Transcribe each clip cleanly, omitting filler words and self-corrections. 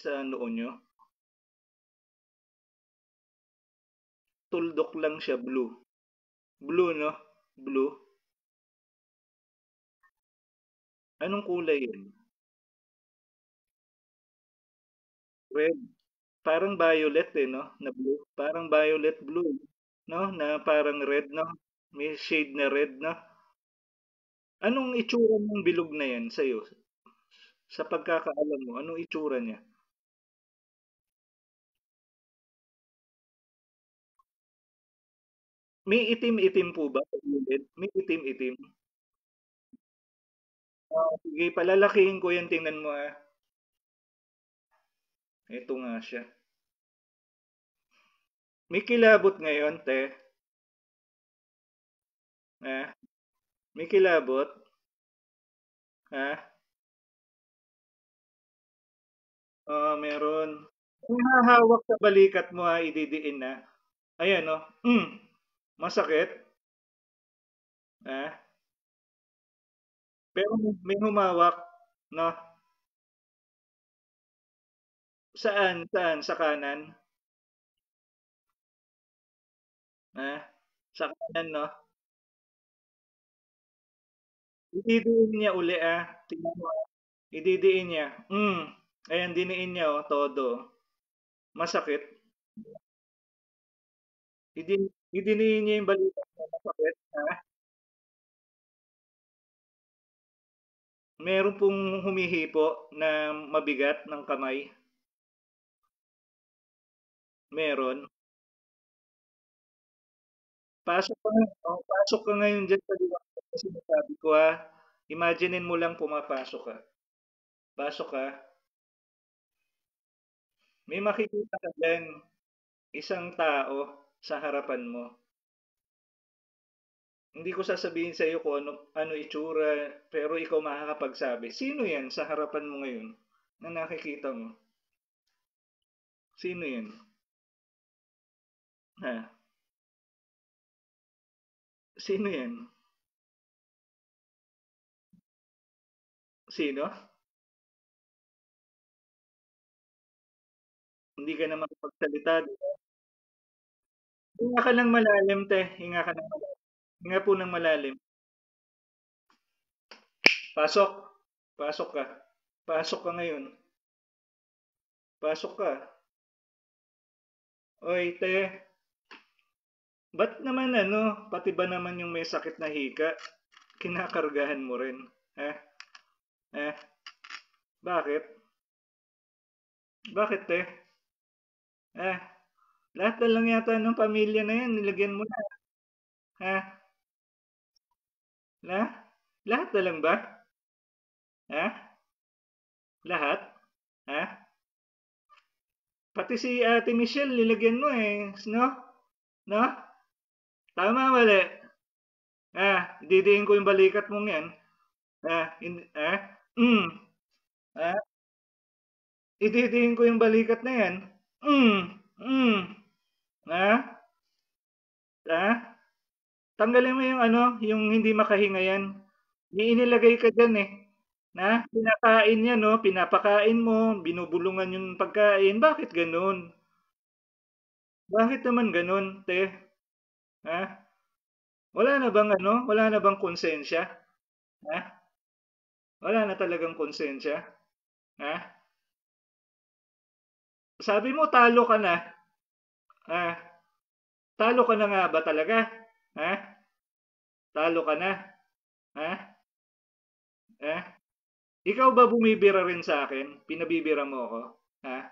sa noo nyo? Tuldok lang siya, blue. Blue, no? Blue. Anong kulay yun? Red. Parang violet eh, no? Na blue. Parang violet blue, no? Na parang red, no? May shade na red, no? Anong itsura ng bilog na yan sa'yo? Sa pagkakaalam mo, anong itsura niya? May itim-itim po ba sa gilid? May itim-itim. Sige, palalakihin ko yan. Tingnan mo ah. Ito nga siya. May kilabot ngayon, te. Ah, may kilabot. Ha? Meron. Kung hahawak sa balikat mo ha, ididiin na. Ayan, no? Masakit. Ah, pero may humawak, no? Saan? Saan? Sa kanan? Ah, sa kanan, no? Ididiin niya uli, ah. Tingnan mo, ah. Ididiin niya. Ayan, diniin niya, oh, todo. Masakit. Idiniin niya yung balikat mo. Masakit. Ah, meron pong humihipo na mabigat ng kamay. Meron. Pasok ka, pasok ka ngayon diyan sa liwanag na sinasabi ko ha. Imaginein mo lang pumapasok ka. Pasok ka. May makikita ka diyan, isang tao sa harapan mo. Hindi ko sasabihin sa iyo kung ano itsura, pero ikaw makakapagsabi. Sino 'yan sa harapan mo ngayon na nakikita mo? Sino 'yan? Ha? Sino 'yan? Sino? Hindi ka na makapagsalita. Hinga ka ng malalim, te. Hinga ka ng malalim. Hinga po ng malalim. Pasok. Pasok ka. Pasok ka ngayon. Pasok ka. Oy, te. Ba't naman ano, pati ba naman yung may sakit na hika, kinakargahan mo rin? Eh? Eh? Bakit? Bakit, te? Eh? Lahat na lang yata ng pamilya na yan, nilagyan mo na. Ha? Na? Lahat na lang ba? Ha? Lahat? Ha? Pati si Ate Michelle, nilagyan mo eh. No? No? Tama, mali. Didiin ko yung balikat mong yan. Ah? Mm. Ah? Ididiin ko yung balikat na yan. Mm. Mm. Ah? Ah? Tanggalin mo yung ano, yung hindi makahinga yan. May inilagay ka dyan eh. Na, pinakain yan, no? Pinapakain mo, binubulungan yung pagkain. Bakit ganun? Bakit naman ganun, te? Ha? Wala na bang ano? Wala na bang konsensya? Ha? Wala na talagang konsensya? Ha? Sabi mo talo ka na. Ha? Talo ka na nga ba talaga? Ha? Talo ka na? Ha? Ha? Ikaw ba bumibira rin sa akin? Pinabibira mo ako? Ha?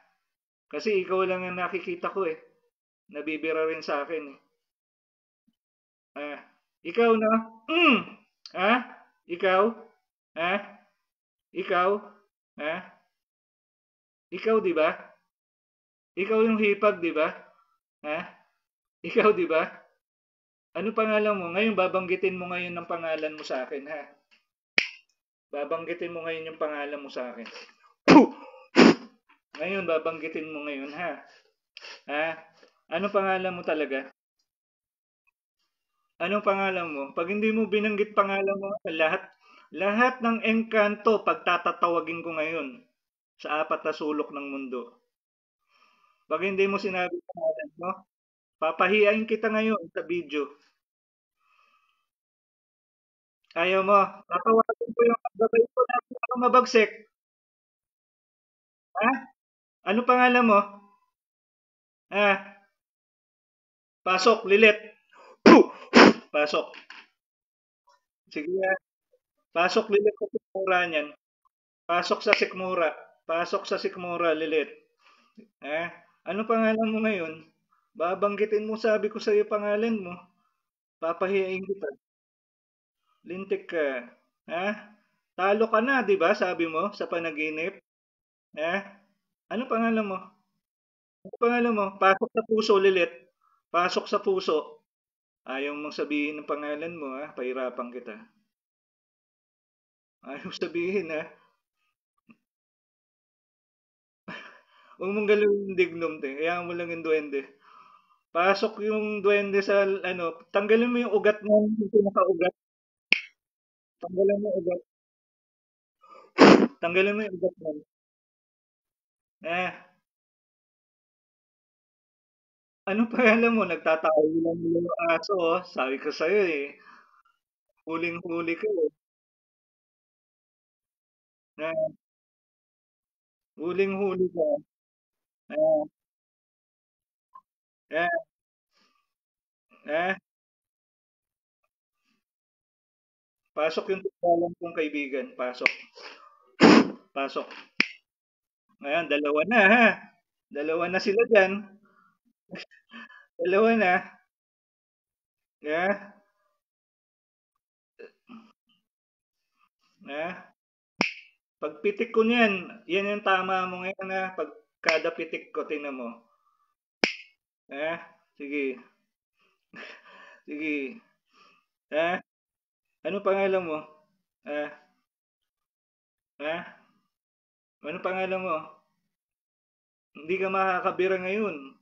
Kasi ikaw lang ang nakikita ko eh. Nabibira rin sa akin eh. Ah, ikaw na? Mm. Ha? Ikaw? Ha? Ikaw? Ha? Ikaw 'di ba? Ikaw yung hipag 'di ba? Ha? Ikaw 'di ba? Ano pangalan mo? Ngayon babanggitin mo ngayon ng pangalan mo sa akin ha. Babanggitin mo ngayon yung pangalan mo sa akin. Puh! Ngayon babanggitin mo ngayon ha. Ha? Ano pangalan mo talaga? Anong pangalan mo? Pag hindi mo binanggit pangalan mo, lahat ng engkanto pagtatatawagin ko ngayon. sa apat na sulok ng mundo. Pag hindi mo sinabi ang pangalan mo, papahiyain kita ngayon sa video. Ayaw mo. Tatawagan ko yung gabay ko na mabagsik. Ha? Ano pangalan mo? Ah, pasok, lilit. Puh! Pasok. Sige nga. Pasok, lilit sa sikmura niyan. Pasok sa sikmura. Pasok sa sikmura, lilit. Ha? Ano pangalan mo ngayon? Babanggitin mo, sabi ko sa iyo pangalan mo. Papahiyain kita. Lintik ka. Ha? Talo ka na, di ba? Sabi mo sa panaginip. Ha? Ano pangalan mo? Ano pangalan mo? Pasok sa puso, lilit. Pasok sa puso. Ayaw mong sabihin ng pangalan mo, ha? Pahirapan kita. Ayaw sabihin, ha? Huwag mong galawin yung dignum, te. Hayaan mo lang yung duwende. Pasok yung duwende sa, ano, tanggalin mo yung ugat mo, yung pinaka-ugat. Tanggalin mo yung ugat. Tanggalin mo yung ugat mo. Eh, ano pa alam mo, nagtatawi lang yung aso, oh. Sabi ko sa'yo, eh. Huling-huli ka, eh. Eh, huling-huli ka. Eh, eh, eh. Pasok yung tinggalan kong kaibigan. Pasok. Pasok. Ayan, dalawa na, ha? Dalawa na sila dyan. Dalawa na. Yeah. Ah, pag pitik ko niyan, yan yung tama mo ngayon na pag kada pitik ko, tingnan mo. Sige, sige. Ah, ano pangalan mo? Ah, ah, ano pangalan mo? Hindi ka makakabira ngayon.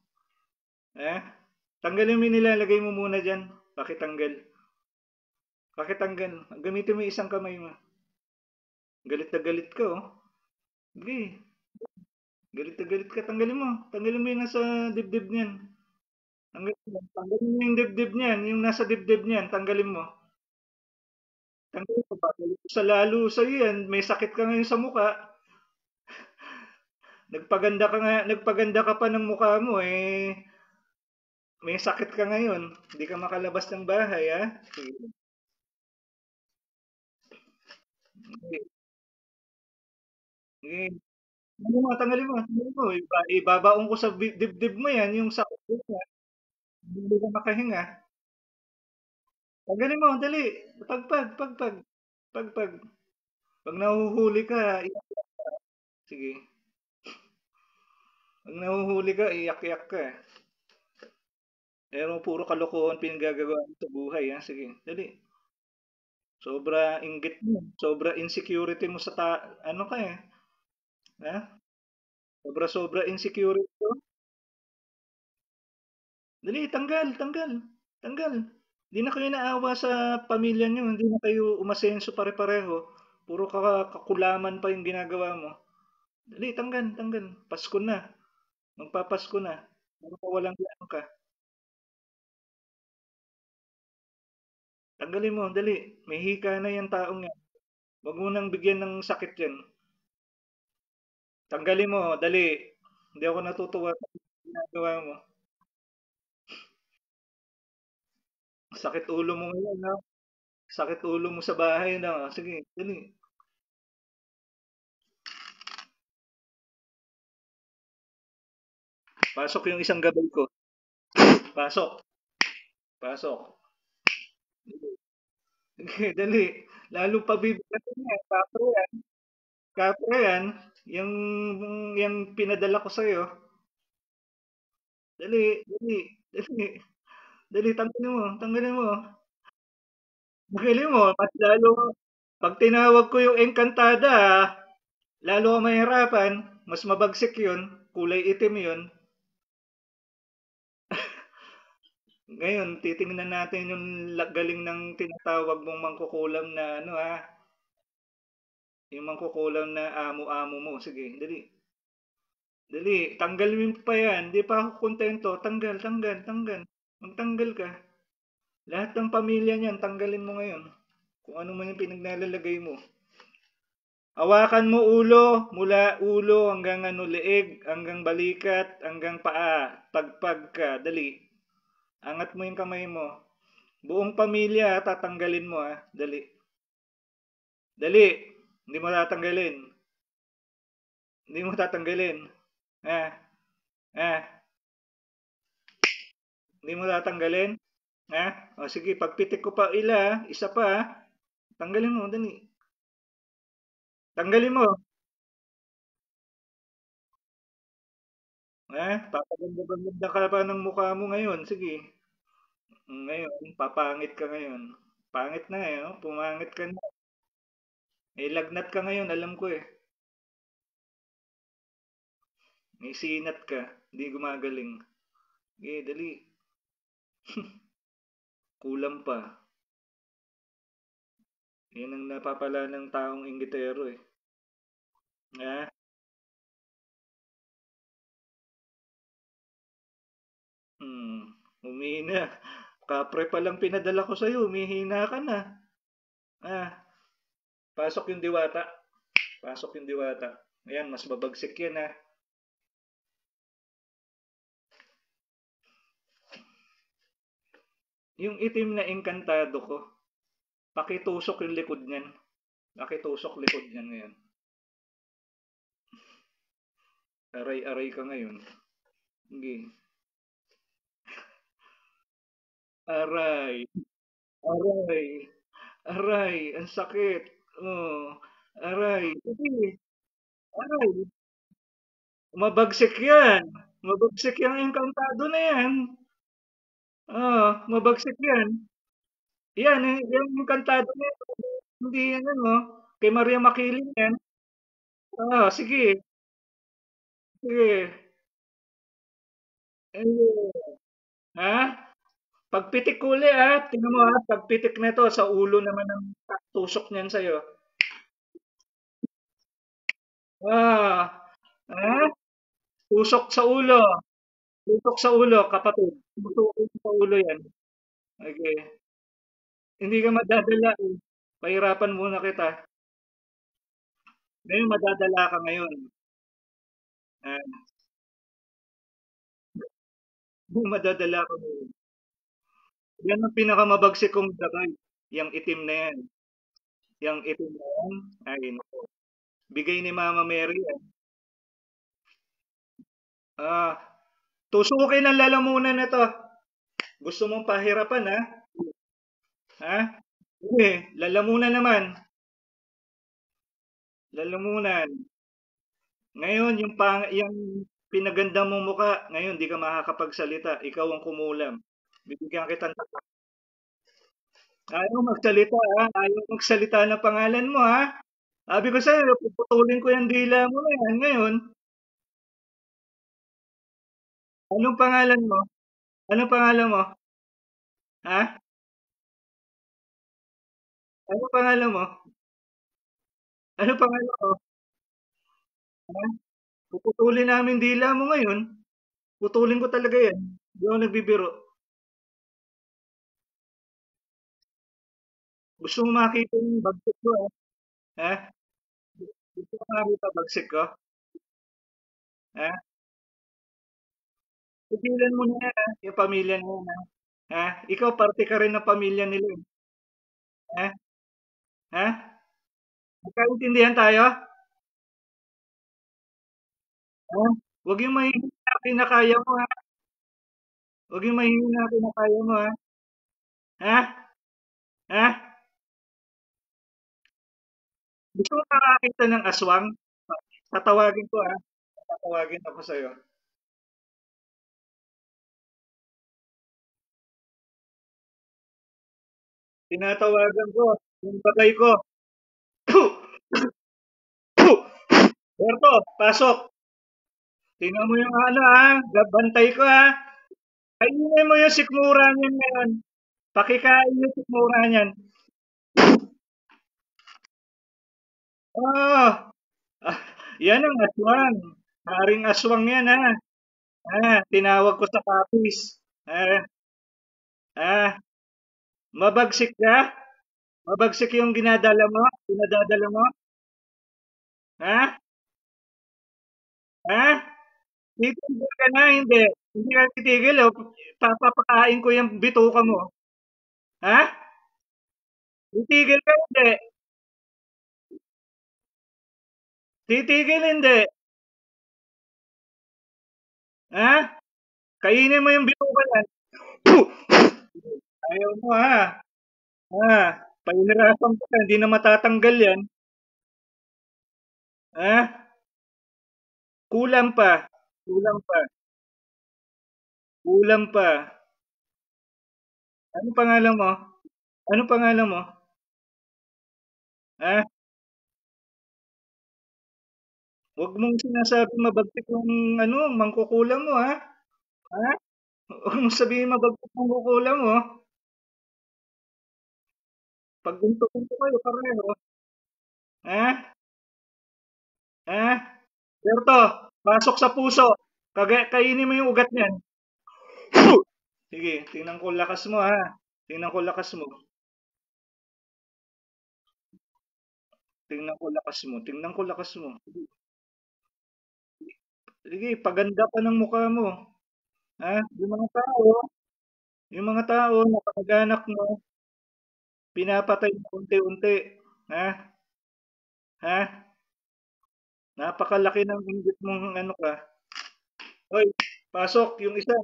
Ah, tanggalin mo yung nilalagay mo muna dyan. Pakitanggal. Pakitanggal. Gamitin mo yung isang kamay mo. Galit na galit ka, oh. Sige, galit na galit ka. Tanggalin mo. Tanggalin mo yung nasa dibdib niyan. Tanggalin mo. Tanggalin mo yung dibdib niyan. Yung nasa dibdib niyan. Tanggalin mo. Tanggalin mo ba? Galit sa lalo sa'yo yan. May sakit ka ngayon sa mukha. Nagpaganda ka pa ng mukha mo eh. May sakit ka ngayon. Hindi ka makalabas ng bahay, ha? Sige. Sige. Sige. Tanggalin mo. Tanggalin mo. Ibabaon ko sa dibdib mo yan. Yung sakit mo yan. Hindi ka makahinga. Tanggalin mo. Dali. Pagpag. Pagpag. Pag nahuhuli ka, iyak. Sige. Pag nahuhuli ka, iyak-iyak ka. Pero puro kalokohan pinagagawa mo sa buhay, ha? Sige. Dali. Sobra inggit mo. Sobra insecurity mo sa ano ka eh. Ha? Sobra-sobra insecurity mo. Dali, tanggal. Tanggal. Hindi na kayo naawa sa pamilya niyo. Hindi na kayo umasenso pare-pareho. Puro kakulaman pa yung ginagawa mo. Dali, tanggal. Pasko na. Magpapasko na. Puro ka walang yan ka. Tanggalin mo, dali. May hika na yan taong yan. Huwag mo nang bigyan ng sakit yan. Tanggalin mo, dali. Hindi ako natutuwa sa ginagawa mo. Sakit ulo mo ngayon, ha? Sakit ulo mo sa bahay na. Sige, dali. Pasok yung isang gabay ko. Pasok. Pasok. Sige, dali. Lalo pa bibigatin yan. Kapre yan. Kapre yan. Yung, yung pinadala ko sa'yo. Dali. Dali, tanggalin mo. Tanggalin mo. Tanggalin mo. Mas lalo, pag tinawag ko yung engkantada, lalo ka mahirapan. Mas mabagsik yun. Kulay itim yun. Ngayon, titingnan natin yung galing ng tinatawag mong mangkukulam na ano ha. Yung mangkukulam na amo-amo mo. Sige, dali. Dali, tanggalin mo pa yan. Di pa ako kontento. Tanggal, tanggal, tanggal. Magtanggal ka. Lahat ng pamilya niyan, tanggalin mo ngayon. Kung ano man yung pinagnalalagay mo. Hawakan mo ulo, mula ulo hanggang ano, leeg, hanggang balikat, hanggang paa. Pagpag ka, dali. Angat mo yung kamay mo. Buong pamilya, tatanggalin mo ah. Dali. Dali. Hindi mo tatanggalin. Hindi mo tatanggalin. Ah, ah. Hindi mo tatanggalin. Ah, o sige, pagpitik ko pa isa pa ah. Tanggalin mo, dali. Tanggalin mo. Papaganda-ganda ka pa ng mukha mo ngayon. Sige. Ngayon, papangit ka ngayon. Pangit na eh, oh. Pumangit ka na. Eh, lagnat ka ngayon, alam ko eh. May sinat ka. Hindi gumagaling. Eh, dali. Kulang pa. Yan ang napapala ng taong inggitero eh. Ah, hmm. Humihina. Kapre pa lang pinadala ko sa'yo. Humihina ka na. Ah, pasok yung diwata. Pasok yung diwata. Ayan, mas babagsik yan ah. Yung itim na engkantado ko, pakitusok yung likod niyan. Pakitusok likod niyan ngayon. Aray-aray ka ngayon. Sige. Aray. Aray. Aray. Ang sakit. Oh. Aray. Sige. Aray. Mabagsik yan. Mabagsik yung engkantado na yan. Mabagsik yan. Yan, yan yung engkantado na yan. Hindi yan ano. Kay Maria Makiling yan. Sige. Sige. Ayun. Ha? Pagpitik ko uli tingnan mo pagpitik nito sa ulo naman ng tusok niyan sa'yo. Ah, ha? Tusok sa ulo. Tusok sa ulo, kapatid. Tusok sa ulo yan. Okay. Hindi ka madadala eh. Pahirapan muna kita. Ngayon madadala ka ngayon. Ah, madadala ka ngayon. Yan ang pinakamabagsik kong gabay. Yang itim na yan. Yang itim na yan. Ay, naku. Bigay ni Mama Mary yan. Ah, tusukin ang lalamunan na to. Gusto mong pahirapan ha? Ha? Sige, lalamunan naman. Lalamunan. Ngayon, yung pinaganda mong muka, ngayon di ka makakapagsalita. Ikaw ang kumulam. Bibigyan kita ng ayaw magsalita ha? Ayaw magsalita ng pangalan mo ha? Sabi ko sa'yo, puputulin ko yung dila mo na yan. Ngayon, anong pangalan mo? Anong pangalan mo? Ha? Anong pangalan mo? Anong pangalan mo? Ha? Puputulin namin dila mo ngayon. Putulin ko talaga yan. Hindi ako nagbibiro. Gusto mo makita yung bagsik ko ha? Gusto mo makita bagsik ko? Ha? Tigilan mo na yan yung pamilya na yan ha? Ikaw parte ka rin ng pamilya nila ha? Ha? Magkaintindihan tayo? Ha? Huwag yung mahihina kinakaya mo ha? Huwag yung mahihina kinakaya mo ha? Ha? Ha? Gusto mo makakita ng aswang? Tatawagin ko ha? Tatawagin ako sa'yo. Tinatawagan ko yung bagay ko. Berto, pasok. Tingnan mo yung ano ha? Bantay ko ha? Kainin mo yung sikmura niyan ngayon. Pakikain yung sikmura niyan. Ah, ah, yan ang aswang. Haring aswang yan, ha? Tinawag ko sa kapis. Ah, ah, mabagsik ka? Mabagsik yung ginadadala mo? Ha? Ha? Titigil ka na, hindi. Hindi ka titigil, oh. Papapakain ko yung bituka mo. Ha? Titigil ka, hindi. Titigil, hindi. Ha? Kainin mo yung bituka yan. Ayaw mo, ha? Pahihirapan ka, hindi na matatanggal yan. Ha? Kulang pa. Kulang pa. Kulang pa. Ano pangalan mo? Ano pangalan mo? Ha? Huwag mong sinasabi mabagtik yung ano, mangkukulam mo, ha? Ha? Huwag mong sabihin mabagtik ang kukulam mo. Pag gunto-gunto kayo pareho. Ha? Ha? Berto, pasok sa puso. Kainin mo yung ugat niyan. Sige, tingnan ko lakas mo, ha? Tingnan ko lakas mo. Tingnan ko lakas mo. Tingnan ko lakas mo. Sige, paganda pa ng mukha mo. Ha? Yung mga tao na kamag-anak mo, pinapatay mo unti-unti. Ha? Ha? Napakalaki ng inggit mong ano ka. Hoy, pasok yung isa.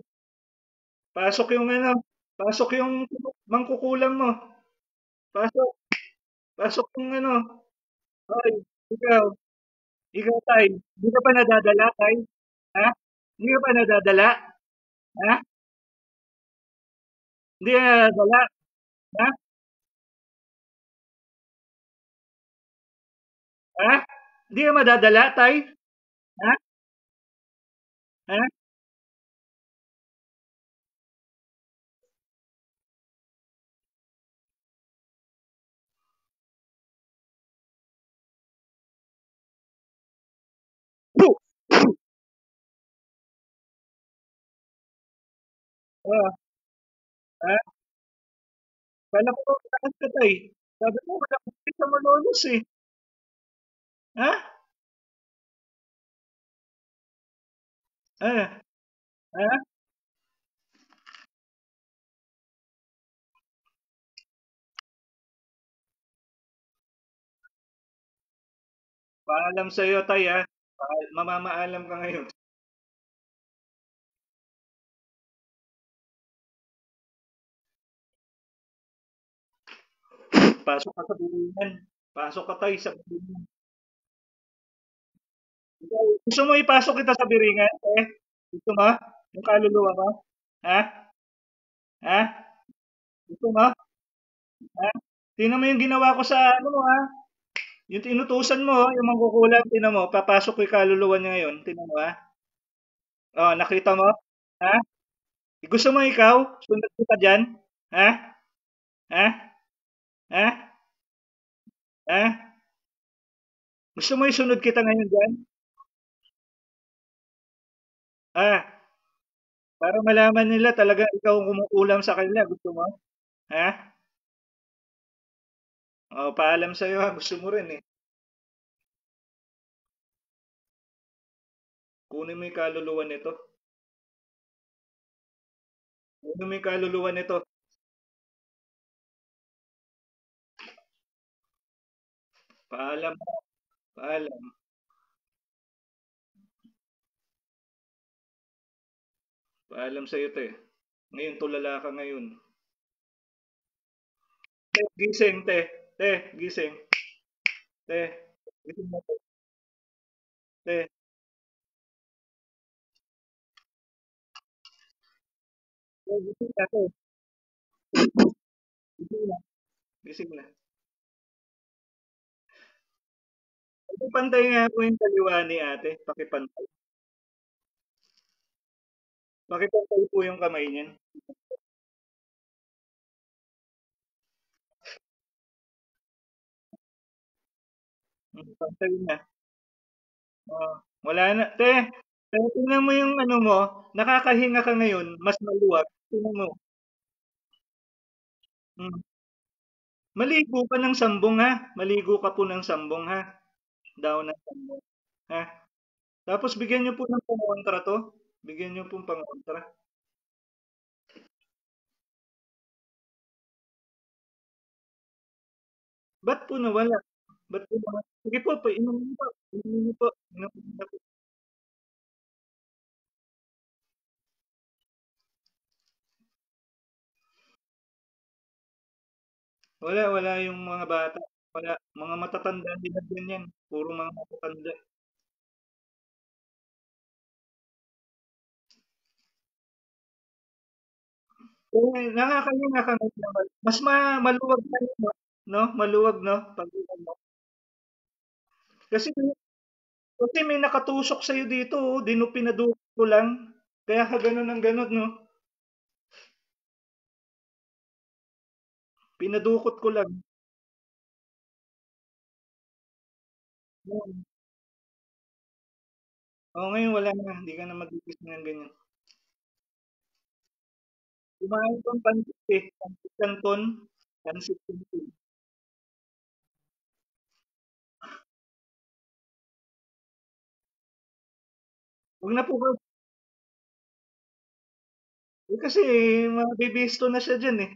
Pasok yung ano. Pasok yung mangkukulam mo. Pasok. Pasok yung ano. Hoy, ikaw. Ikaw, Tay. Hindi ka pa nadadala, Tay? Ha? Hindi ka pa nadadala? Ha? Hindi ka nadadala? Ha? Ha? Hindi ka madadala, Tay? Ha? Ha? Puh! Oh, ha? Kala ko mataas ka, Tay. Sabi mo, wala ka sa malolos eh. Ha? Ha? Ha? Paalam sa'yo, Tay, ha? Mamamaalam ka ngayon. Pasok ka sa bilingan. Pasok ka, Tay, sa bilingan. Gusto mo ipasok kita sa biringan, eh? Gusto mo? Yung kaluluwa mo? Ha? Ha? Gusto mo? Ha? Tingnan mo yung ginawa ko sa ano mo, ha? Yung tinutusan mo, oh, yung mangkukulam, tingnan mo, papasok ko yung kaluluwa niya ngayon. Tingnan mo, ha? Oh, nakita mo? Ha? Gusto mo ikaw? Sunod kita dyan? Ha? Ha? Ha? Ha? Gusto mo isunod kita ngayon dyan? Ah, para malaman nila talaga ikaw ang kumukulam sa kanila. Gusto mo? Ha? Oh, paalam sa'yo, ha? Gusto mo rin eh. Kunin mo yung kaluluwa nito. Kunin mo yung kaluluwa nito. Paalam, paalam. Paalam sa'yo, te. Ngayon, tulala ka ngayon. Te, gising, te. Te, gising. Te, gising na, te. Te, gising na, te. Gising na. Gising na. Pakipantay nga po yung kaliwa ni ate. Pakipantay. Pakipantay po yung kamay niyan. Pantay na. Oo. Wala na. Tingnan mo yung ano mo, nakakahinga ka ngayon, mas maluwag. Tingnan mo. Hmm. Maligo ka ng sambong ha. Maligo ka po ng sambong ha. Daon ng sambong. Ha? Tapos bigyan niyo po ng pangontra to. Bigyan niyo pong pangontra. Ba't po nawala? Ba't po nawala? Sige po, inumin niyo po. Inumin niyo po. Inumin niyo po. Wala yung mga bata. Wala. Mga matatanda din na ganyan. Puro mga matatanda. Nakakahinga ka ngayon naman. Mas maluwag na yun, no? Maluwag, no? Pag, ano. Kasi, kasi may nakatusok sa'yo dito, oh. Pinadukot ko lang. Kaya ka ganun ng ganun, no? Pinadukot ko lang. Hmm. Oo, ngayon wala na. Hindi ka na magigis ng ganyan. Kumain kang pansit eh. Pansit canton. Pansit canton. Huwag na po ba? Kasi mabibisto na siya dyan eh.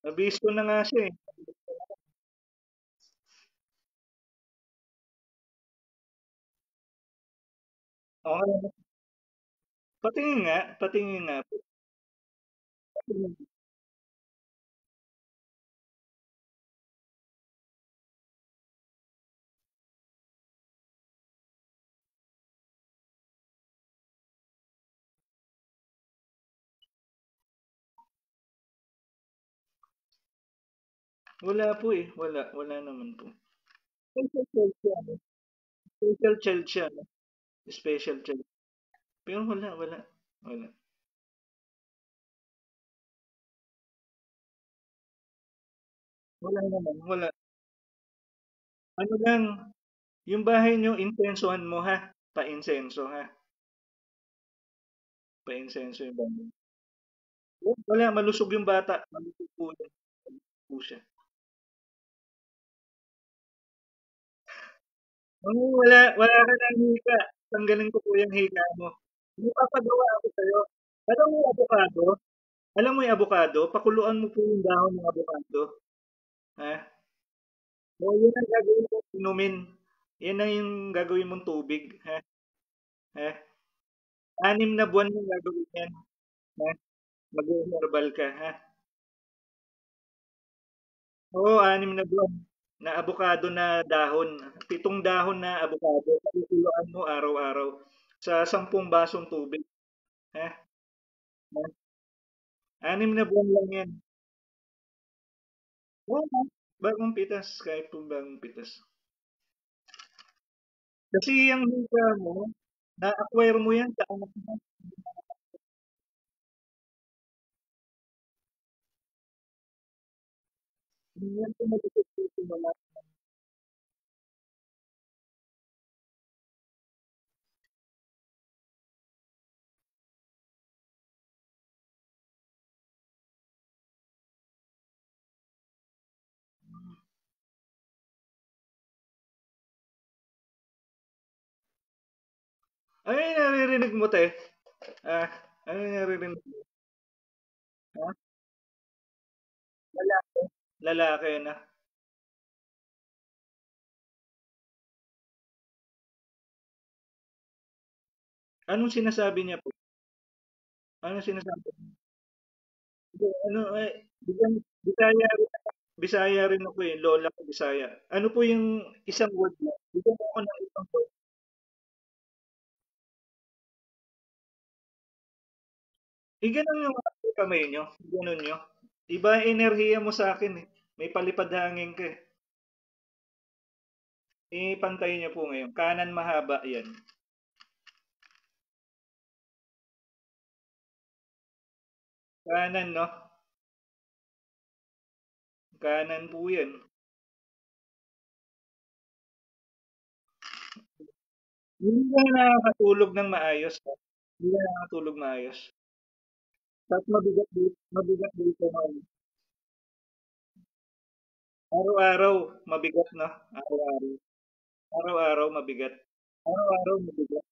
Nabisto na nga siya eh. Okay. Patingin nga. Patingin nga. Wala po eh. Wala. Wala naman po. Special child siya. No? Special child siya. No? Special child. Pero wala. Wala. Wala naman. Wala. Ano lang, yung bahay nyo, insensohan mo ha. Pa-insenso ha. Pa-insenso yung bahay. Wala, malusog yung bata. Malusog po yan. Malusog po siya. Wala ka ng hika. Tanggalin ko po yung hika mo. Hindi papagawa ako sa'yo. Alam mo yung avocado? Alam mo yung avocado? Pakuluan mo po yung dahon ng avocado. Ha? O, yun ang gagawin mo, inumin. Yan ang yung gagawin mong tubig. Ha? Ha? 6 na buwan yung gagawin yan. Ha? Mag-herbal ka. Ha? Oo, 6 na buwan. Na avocado na dahon. 7 dahon na avocado. Pakikuluan mo araw-araw. Sa 10 basong tubig. Ha? Ha? 6 na buwan lang yan. Oo, bagong pitas. Kahit po bagong pitas. Kasi yung hika mo, na-acquire mo yan sa anak mo. Hindi yan pinag-isip mo na. Ano yung naririnig mo, te? Ah, ano yung naririnig mo? Ha? Lalaki. Lalaki na. Anong sinasabi niya po? Anong sinasabi niya? Hindi, ano, Bisaya rin, Bisaya rin ako eh. Lola ko Bisaya. Ano po yung isang word niya? Bigyan mo ako ng isang word. Ganun yung kamay niyo. Ganun niyo. Iba enerhiya mo sa akin eh. May palipad hangin ka eh. Pantay niyo po ngayon. Kanan mahaba yan. Kanan, no? Kanan po yan. Hindi ka nakakatulog ng maayos. Ha? Hindi ka nakakatulog maayos. Tapos mabigat dito man. Araw-araw, mabigat na. Araw-araw. Araw-araw, mabigat. Araw-araw, mabigat.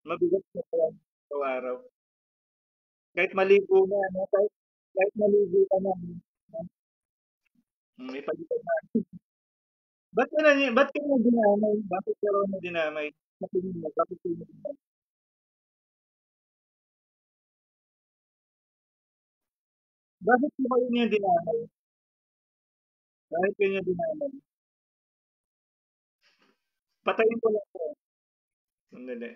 Mabigat na yan. Araw-araw. Kahit maligo na, no? Kahit maligo ka na. May palitan na. Ba't ka na dinamay? Bakit ka raw na dinamay? Sa tingin mo, bakit ka na dinamay? Bakit ko kayo niya dinamay? Bakit kayo niya dinamay? Patayin ko lang po. Sandali.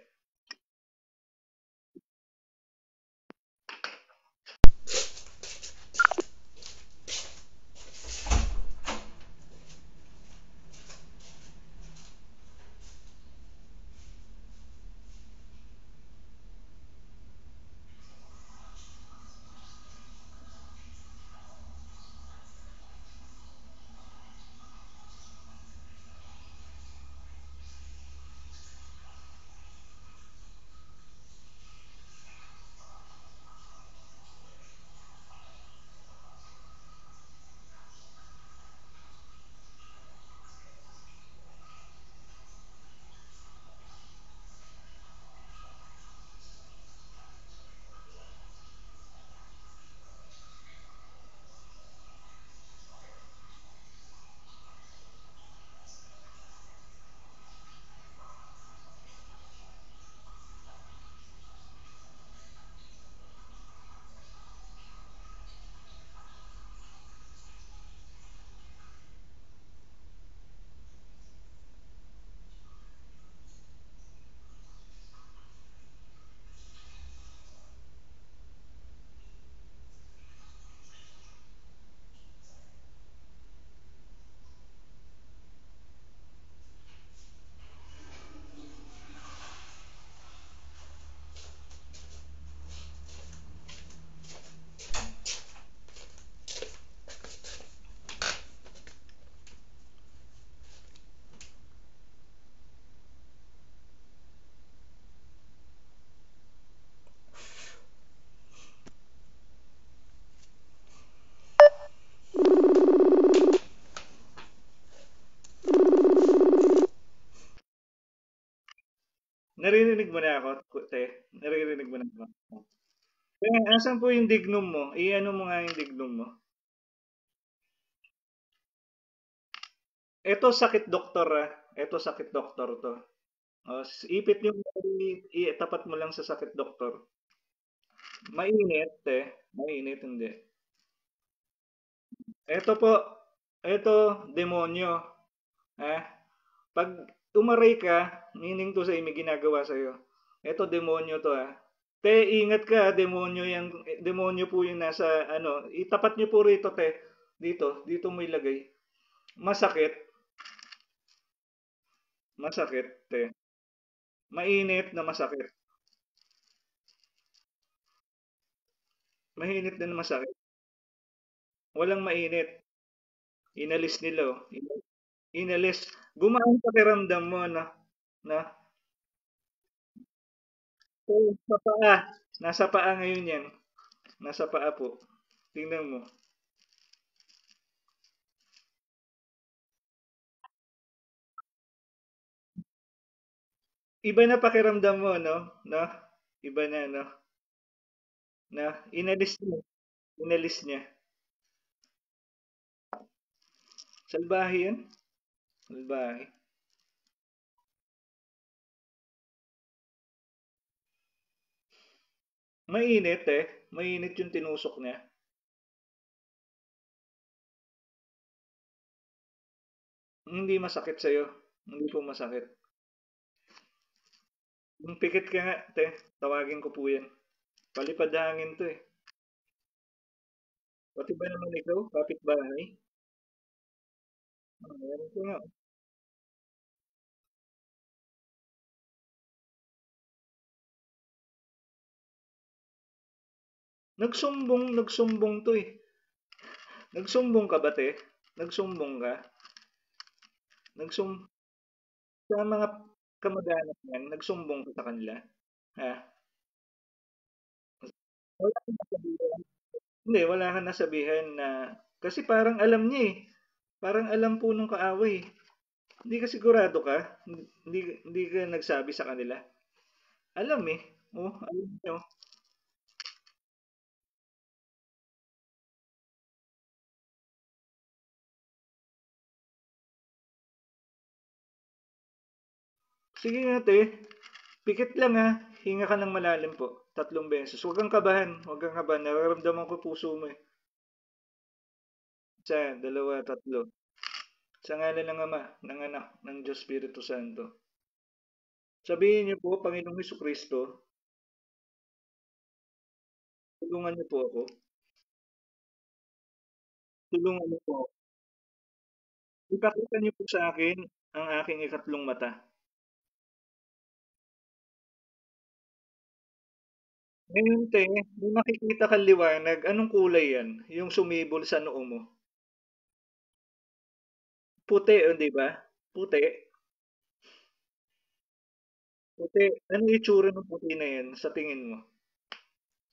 Naririnig mo na ako, te? Naririnig mo na ako? Asan po yung dignum mo? I-ano mo nga yung dignum mo. Ito sakit doktor ah. Ito sakit doktor to. Ipit yung tapat mo lang sa sakit doktor. Mainit eh. Mainit hindi. Ito po, ito demonyo. Ah, pag umaray ka, meaning to say may ginagawa sa iyo. Ito demonyo to ah. Te, ingat ka, demonyo po yung nasa ano, itapat niyo po rito te. Dito mo ilagay. Masakit, masakit te. Mainit na masakit. Mainit na masakit. Walang mainit. Inalis nila oh. Inalis. Gumaan pakiramdam mo na sa paa. Nasa paa ngayon yan. Nasa paa po. Tingnan mo. Iba na pakiramdam mo, no? No? Iba na, no? Na inalis niya. Inalis niya. Salbahe yan. Salbahe. Mainit eh. Mainit yung tinusok niya. Hindi masakit sa'yo. Hindi po masakit. Yung pikit ka nga, te. Tawagin ko po yan. Palipad hangin to eh. Pati ba naman ikaw? Kapitbahay? Meron ko nga. Nagsumbong to eh. Nagsumbong ka ba, te? Nagsumbong ka? Nagsum sa mga kamag-anak niyan, nagsumbong ka sa kanila? Ha? Wala kang nasabihan? Hindi, wala kang nasabihan na kasi parang alam niya eh. Parang alam po nung kaaway. Hindi ka sigurado ka? Hindi ka nagsabi sa kanila? Alam eh. Oh, alam niyo. Sige nga, te. Pikit lang ha. Hinga ka ng malalim po. 3 beses. Huwag kang kabahan. Huwag kang kabahan. Nararamdaman ko puso mo eh. Isa, dalawa, tatlo. Sa ngalan ng Ama, ng Anak, ng Diyos Espiritu Santo. Sabihin niyo po, Panginoong Hesukristo, tulungan niyo po ako. Tulungan niyo po ako. Ipakita niyo po sa akin ang aking ikatlong mata. Ngayon, te, may makikita kang liwanag. Anong kulay yan? Yung sumibol sa noo mo. Puti, oh, di ba? Puti. Puti. Anong itsura ng puti na yan sa tingin mo?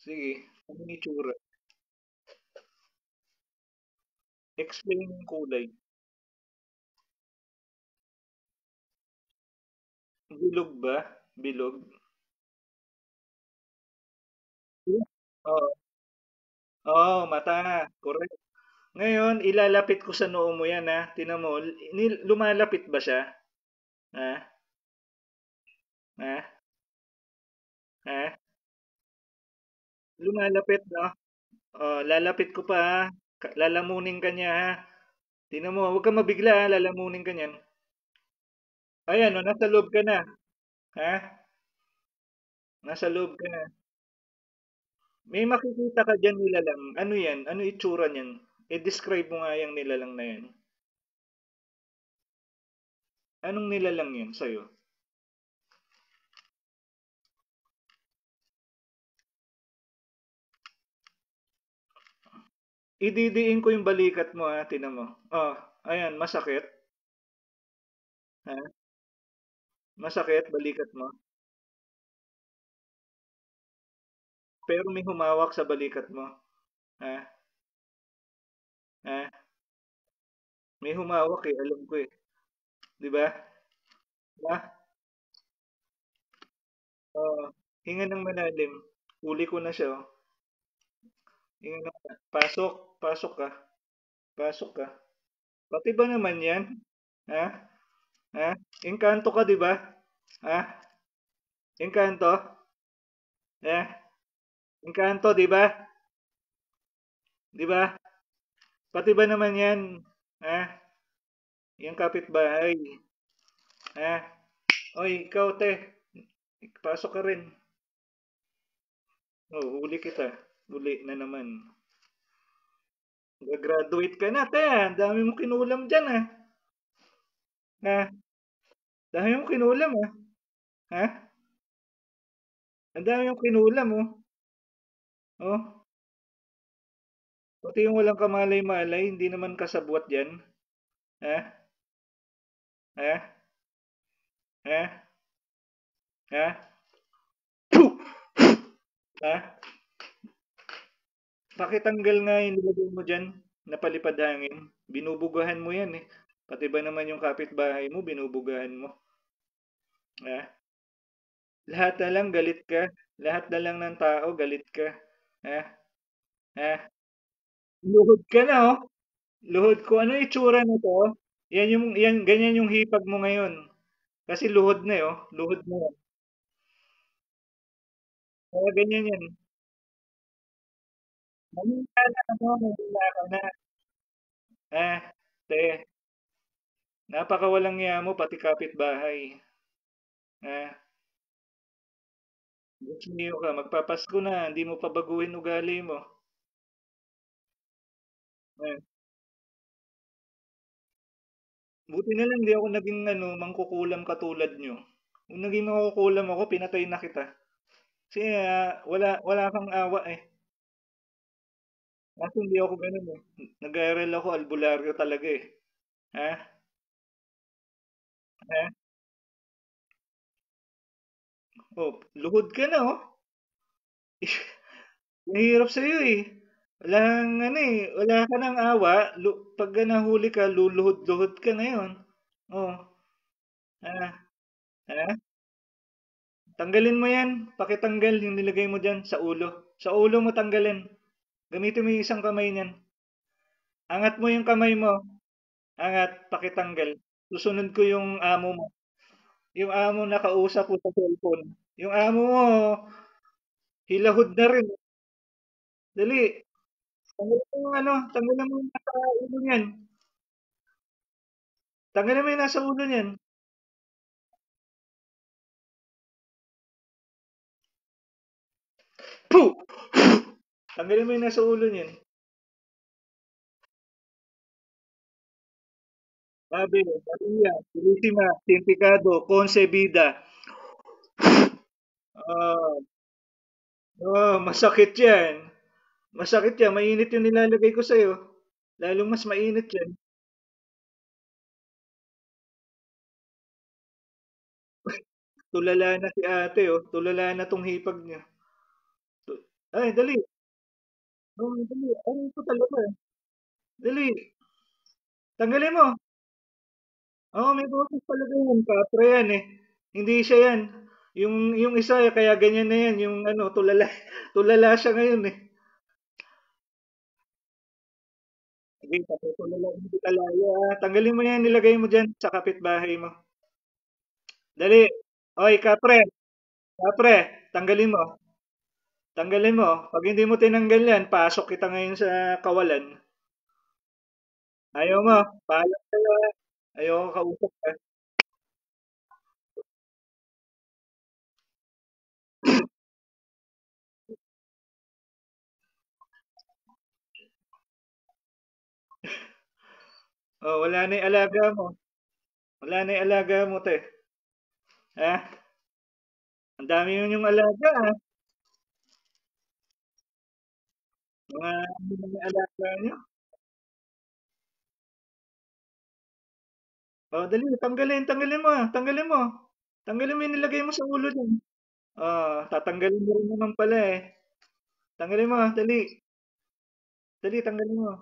Sige, anong itsura? Explain yung kulay. Bilog ba? Bilog? Oo. Oo, mata. Correct. Ngayon, ilalapit ko sa noo mo yan, ha? Tinan mo, lumalapit ba siya? Ha? Ha? Ha? Lumalapit, no? Oh, lalapit ko pa, ha? Lalamunin ka niya, ha? Tinan mo, huwag kang mabigla, ha? Lalamunin ka niyan. Ayan, oh, nasa loob ka na. Ha? Nasa loob ka na. May makikita ka dyan nilalang. Ano yan? Ano itsura niyan? I-describe mo nga yung nilalang na yan. Anong nilalang yan sa'yo? Ididiin ko yung balikat mo, ha? Tinan mo. Oh, ayan, masakit. Ha? Masakit, balikat mo. Pero may humawak sa balikat mo. Ha? Ha? May humawak eh, alam ko eh. 'Di ba? Ha? Oh, hinga ng malalim. Huli ko na siya, oh. Hinga ng pasok, pasok ka. Pasok ka. Pati ba naman 'yan? Ha? Ha? Engkanto ka, 'di ba? Ha? Engkanto? Ha? Engkanto, 'di ba? 'Di ba? Pati ba naman 'yan? Ha? Yung kapitbahay. Ha? Oy, ikaw, te. Pasok ka rin. Oh, huli kita. Huli na naman. Graduate ka na, te. Ang dami mong kinulam dyan, ah. Ha? Dami mong kinulam, ah. Ha? Ang dami mong kinulam, oh. Oh, pati yung walang kamalay-malay, hindi naman kasabwat yan. Ha? Ha? Ha? Ha? Ha? Pakitanggal nga yung nilagay mo dyan, napalipad hangin. Binubugahan mo yan, eh. Pati ba naman yung kapitbahay mo, binubugahan mo. Ha? Lahat na lang galit ka. Lahat na lang ng tao galit ka. Ha? Ha? Luhod ka na, oh. Luhod ko. Ano yung itsura nito? Ganyan yung hipag mo ngayon. Kasi luhod na, eh, oh. Luhod na yan. Kaya ganyan yan. Manila na ano, Manila ka na. Te, napakawalang niya mo, pati kapitbahay. Diyos mio ka, magpapasko na, hindi mo pa baguhin ugali mo. Eh, buti na lang, di ako naging ano, mangkukulam katulad nyo. Kung naging mangkukulam ako, pinatay na kita. Kasi wala kang awa eh. Kaso hindi ako ganun eh. Nag-aaral ako, albularyo talaga eh. Ha? Ha? Oh, luhod ka na oh. Mahirap sa'yo eh. Walang ano eh, wala ka ng awa. Pag nahuli ka, luluhod-luhod ka ngayon. Oh, ah, ah, tanggalin mo yan. Pakitanggal yung nilagay mo dyan sa ulo. Sa ulo mo tanggalin. Gamitin mo yung isang kamay niyan. Angat mo yung kamay mo. Angat, pakitanggal. Susunod ko yung amo mo. Yung amo na kausap ko sa cellphone. Yung amo mo, hilahod na rin. Dali. Tanggalin mo yung ano, tanggalin mo yung nasa ulo niyan. Tanggalin mo yung nasa ulo niyan. Puh! Tanggalin mo yung nasa ulo niyan. Sabi, Maria, Purisima, Sintikado, Concebida. Ah, masakit yan. Masakit yan. Mainit yung nilalagay ko sa'yo. Lalong mas mainit yan. Tulala na si ate, oh. Tulala na tong hipag niya. Ay, dali. Oh, dali. Ano ito talaga? Dali. Tanggalin mo. Oo, may boses talaga yan. Kapre yan eh. Hindi siya yan. Yung isa, kaya ganyan na yan. Yung ano, tulala. Tulala siya ngayon eh. Sige, paputulala hindi kalaya. Tanggalin mo yan, nilagay mo dyan sa kapitbahay mo. Dali. Oy, kapre. Kapre, tanggalin mo. Tanggalin mo. Pag hindi mo tinanggal yan, pasok kita ngayon sa kawalan. Ayaw mo. Paalam ka. Ayaw ko kausap ka. Oh, wala na yung alaga mo. Wala na yung alaga mo, te. Ha? Ang dami yun yung alaga, ha? Mga ano na yung alaga nyo. Oh, dali. Tanggalin mo. Tanggalin mo. Tanggalin mo yung nilagay mo sa ulo dyan. Oh, tatanggalin mo rin naman pala eh. Tanggalin mo, dali. Dali, tanggalin mo.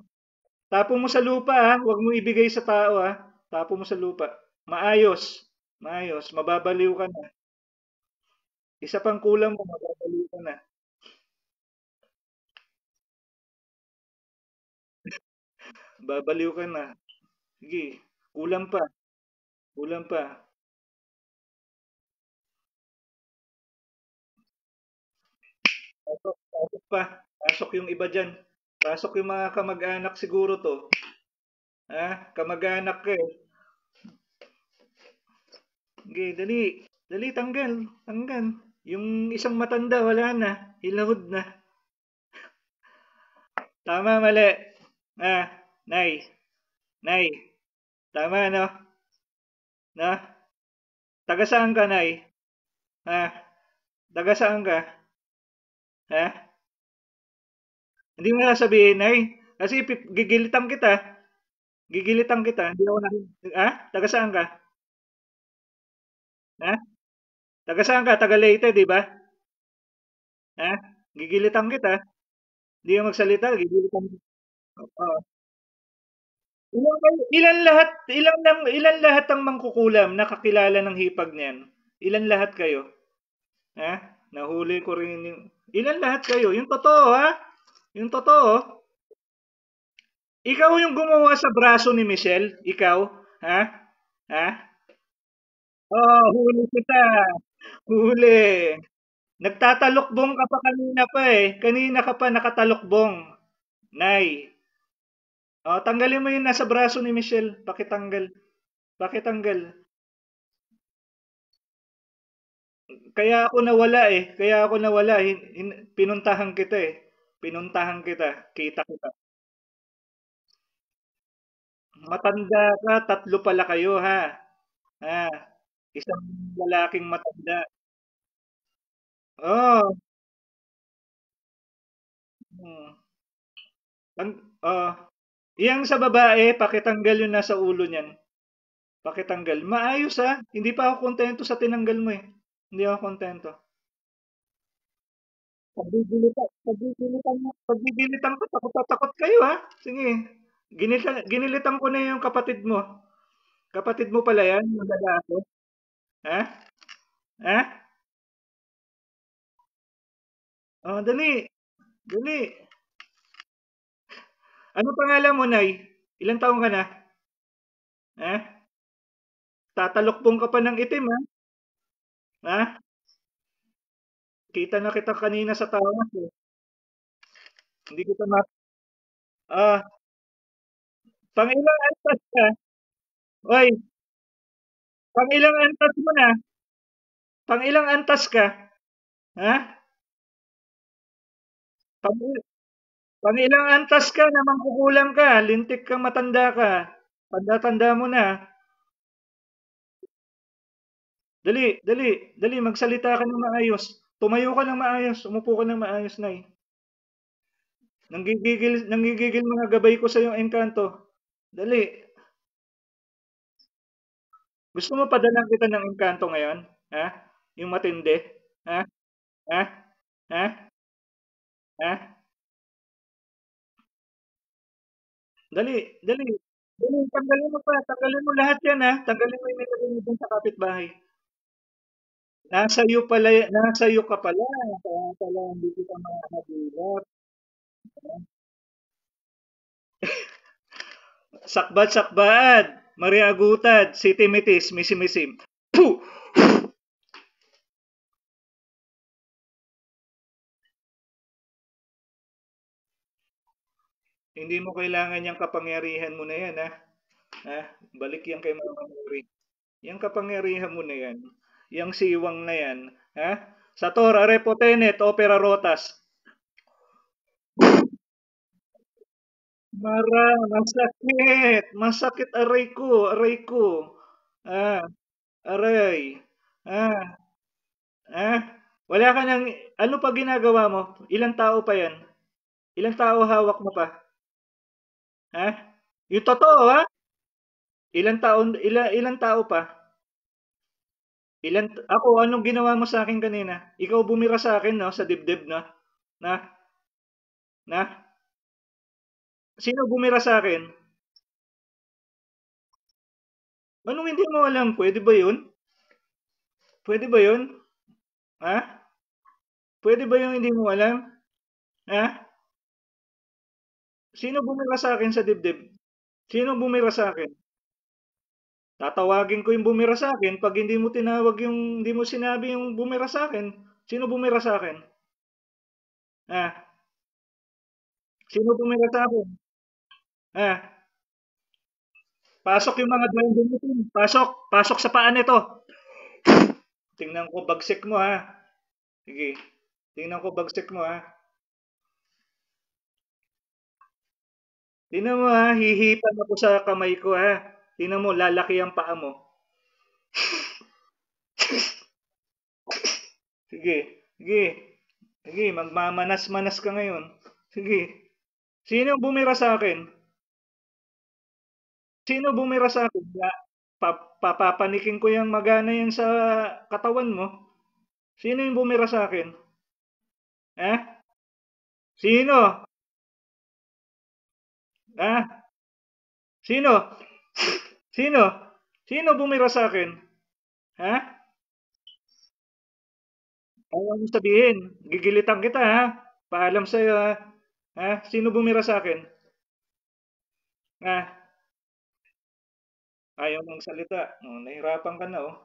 Tapo mo sa lupa, ha? Huwag mo ibigay sa tao, ha? Tapo mo sa lupa. Maayos. Maayos. Mababaliw ka na. Isa pang kulang mo, mababaliw ka na. Babaliw ka na. Sige. Kulang pa. Kulang pa. Pasok, pasok pa. Pasok yung iba dyan. Pasok yung mga kamag-anak siguro to. Ha? Kamag-anak ka eh. Sige, dali. Dali, tanggal. Tanggal. Yung isang matanda, wala na. Hilahod na. Tama, mali. Ah, nay. Nay. Tama, no? No? Taga saan ka, nay? Ha? Taga saan ka? Ha? Hindi mo sasabihin, nay. Kasi gigilitan kita. Gigilitan kita. Hindi ako ha? Taga saan ka? Ha? Taga saan ka? Taga Leyte, di ba? Ha? Gigilitan kita. Hindi ka magsalita, gigilitan kita. Oo. Ilan lahat ang mangkukulam nakakilala ng hipag niyan? Ilan lahat kayo? Ha? Nahuli ko rin yung... Ilan lahat kayo? Yung totoo, ha? Yung totoo. Ikaw yung gumawa sa braso ni Michelle? Ikaw? Ha? Ha? Oh, huli kita. Huli. Nagtatalokbong ka pa kanina pa eh. Kanina ka pa nakatalokbong. Nay. Oh, tanggalin mo yung nasa braso ni Michelle. Pakitanggal. Pakitanggal. Kaya ako nawala eh. Kaya ako nawala. Pinuntahan kita eh. Pinuntahan kita. Kita kita. Matanda ka. Tatlo pala kayo ha. Ha. Isang lalaking matanda. Oh. Hmm. Ang, yang sa babae, pakitanggal yung nasa ulo niyan. Pakitanggal. Maayos ha. Hindi pa ako kontento sa tinanggal mo eh. Hindi ako kontento. Pagdidilitan ko, takot na takot kayo ha. Sige. Ginilitan ko na yung kapatid mo. Kapatid mo pala yan, yung lalaki. Ha? Ha? Oh, dali. Dali. Ano pangalan mo, Nay? Ilang taong ka na? Ha? Tatalokbong ka pa ng itim, ha? Ha? Kita na kita kanina sa tawas, eh. Hindi kita ma... Ah, pangilang antas ka? Oy, pangilang antas mo na? Pangilang antas ka? Ha? Pang, pangilang antas ka na mangkukulam ka? Lintik kang matanda ka. Tanda-tanda mo na. Dali, dali, dali, magsalita ka ng maayos. Tumayo ka ng maayos, umupo ka ng maayos, Nay. Nanggigigil mga gabay ko sa yung engkanto. Dali. Gusto mo padalan kita ng engkanto ngayon? Ha? Yung matindi? Ha? Ha? Ha? Ha? Dali, dali. Dali, tanggalin mo pa. Tanggalin mo lahat yan, ha? Tanggalin mo yung nilagay mo dun sa kapitbahay. Nasa iyo ka pala. Kaya pala hindi kita mahagilap. Sakbad-sakbad. Mariagutad. Sitimitis. Misimisim. Puh! Hindi mo kailangan yung kapangyarihan mo na yan, ha? Ha? Balik yan kay Mama Mary. Yung kapangyarihan mo na yan. Yung siwang na yan. Ha? Satora repotenet opera rotas. Mara, masakit. Masakit aray ko, aray ko. Ah, aray. Ah, ah. Wala ka nang, ano pa ginagawa mo? Ilang tao pa yan? Ilang tao hawak mo pa? Ha? Yung totoo ha? Ilang tao pa? Ako, anong ginawa mo sa akin kanina? Ikaw bumira sa akin, no? Sa dibdib, no? Na? Na? Sino bumira sa akin? Anong hindi mo alam? Pwede ba yun? Pwede ba yun? Ha? Pwede ba yung hindi mo alam? Ha? Sino bumira sa akin sa dibdib? Sino bumira sa akin? Tatawagin ko yung bumira sa akin pag hindi mo tinawag yung, hindi mo sinabi yung bumira sa akin. Sino bumira sa akin? Ha? Sino bumira sa akin? Ha? Pasok yung mga duwende nito. Pasok. Pasok sa paa nito. Tingnan ko bagsik mo ha. Sige. Tingnan ko bagsik mo ha. Tingnan mo ha. Hihipan ako sa kamay ko ha. Tingnan mo lalaki ang paa mo. Sige. Sige. Sige. Magmamanas-manas ka ngayon. Sige. Sino bumira sa akin? Sino bumira sa akin? Papapanikin ko yung magana yan sa katawan mo. Sino yung bumira sa akin? Ha? Sino? Ha? Sino? Sino? Sino bumira sa akin? Ha? Ayaw mo sabihin. Gigilitan kita ha. Paalam sa'yo ha. Ha? Sino bumira sa akin? Ha? Ayaw mong salita. Oh, nahirapan ka na oh.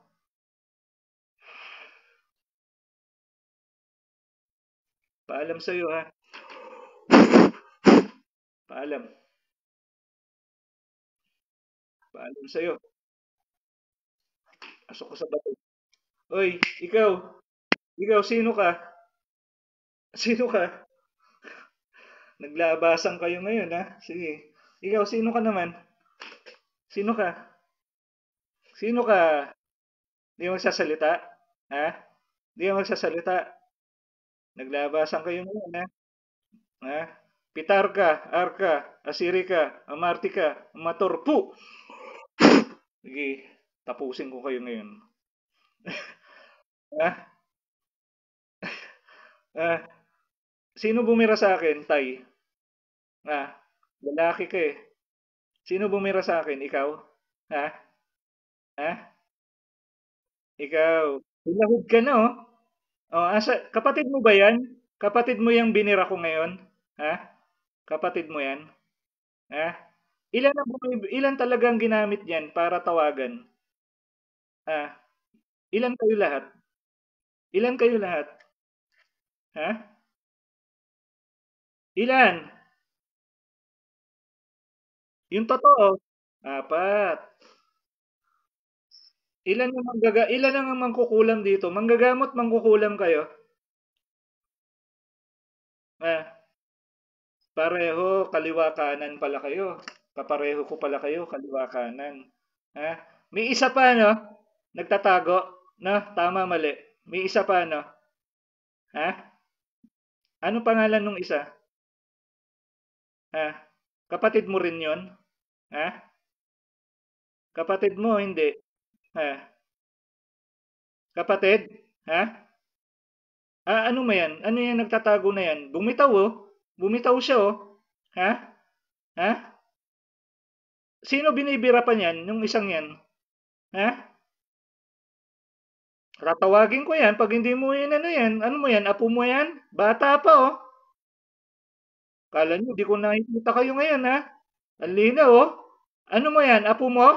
Paalam sa'yo ha. Paalam. Paalam sa'yo. Pasok ko sa bato. Oy, ikaw. Ikaw, sino ka? Sino ka? Naglabasan kayo ngayon ha. Sige. Ikaw, sino ka naman? Sino ka? Sino ka? Hindi mo magsasalita? Ha? Hindi mo magsasalita? Naglabasan kayo ngayon ha? Ha? Pitarka, Arka, Asirika, Amartika, Matorpu. Sige, tapusin ko kayo ngayon. Ah, ah, sino bumira sa akin, Tay? Ah, lalaki ka eh. Sino bumira sa akin? Ikaw? Ha? Ha? Ikaw. Hilahod ka na oh. Oh, kapatid mo ba yan? Kapatid mo yung binira ko ngayon? Ha? Kapatid mo yan? Ha? Ilan talagang ginamit niyan para tawagan? Ha? Ilan kayo lahat? Ilan kayo lahat? Ha? Ilan? Yung totoo? Apat. Ilan ang mangkukulam dito? Manggagamot, mangkukulam kayo? Ah, pareho, kaliwa kanan pala kayo. Kapareho ko pala kayo, kaliwa kanan. Ha? May isa pa, no? Nagtatago, no? Tama, mali. May isa pa, no? Ha? Ano pangalan nung isa? Ha? Kapatid mo rin yon? Ha? Kapatid mo, hindi. Ha? Kapatid? Ha? Ano mo yan? Ano yan nagtatago na yan? Bumitaw, oh. Bumitaw siya, oh. Ha? Ha? Sino binibira pa niyan? Yung isang yan? Ha? Tatawagin ko yan. Pag hindi mo yan, ano yan? Ano mo yan? Apo mo yan? Bata pa, oh. Kala nyo, di ko nakikita kayo ngayon, ha? Ang linaw, oh. Ano mo yan? Apo mo?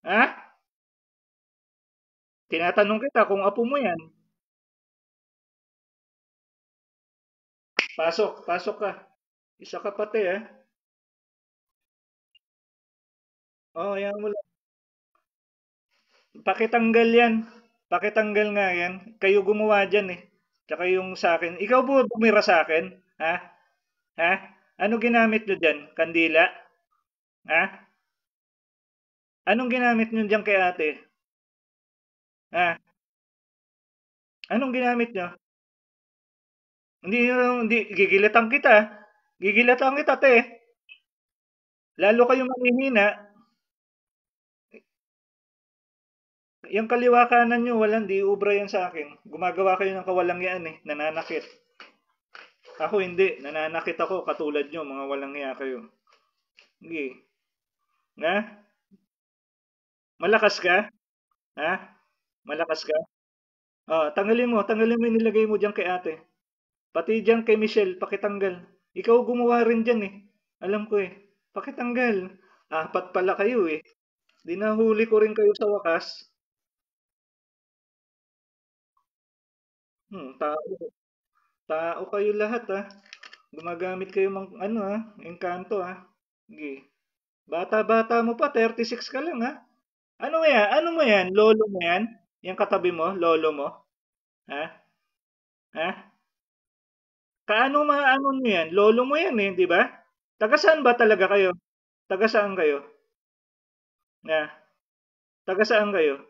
Ha? Tinatanong kita kung apo mo yan. Pasok, pasok ka. Isa ka pati, ha? Oh, yan mo lang. Pakitanggal yan. Pakitanggal nga yan. Kayo gumawa dyan, eh. Tsaka yung sa akin. Ikaw po bumira sa akin? Ha? Ha? Ano ginamit nyo dyan? Kandila? Ha? Anong ginamit nyo dyan kay ate? Ha? Anong ginamit nyo? Hindi, gigilatan kita. Gigilatan kita, te. Lalo kayong manghihina. Yung kaliwa kanan nyo, walang di ubra yan sa akin. Gumagawa kayo ng kawalangyaan eh. Nananakit. Ako hindi. Nananakit ako katulad nyo. Mga walang hiya kayo. Sige. Nga? Malakas ka? Ha? Malakas ka? Tanggalin mo yung nilagay mo diyan kay ate. Pati diyan kay Michelle, pakitanggal. Ikaw gumawa rin diyan eh. Alam ko eh. Pakitanggal. Apat pala kayo eh. Dinahuli ko rin kayo sa wakas. Tao, tao kayo lahat ah. Gumagamit kayo ng ano ah, engkanto ah. Sige. Bata-bata mo pa, 36 ka lang ah. Ano yan? Ano mo yan? Lolo mo yan? Yung katabi mo? Lolo mo? Ha? Ha? Kaano maano mo yan? Lolo mo yan eh, di ba? Taga saan ba talaga kayo? Taga saan kayo? Na, taga saan kayo?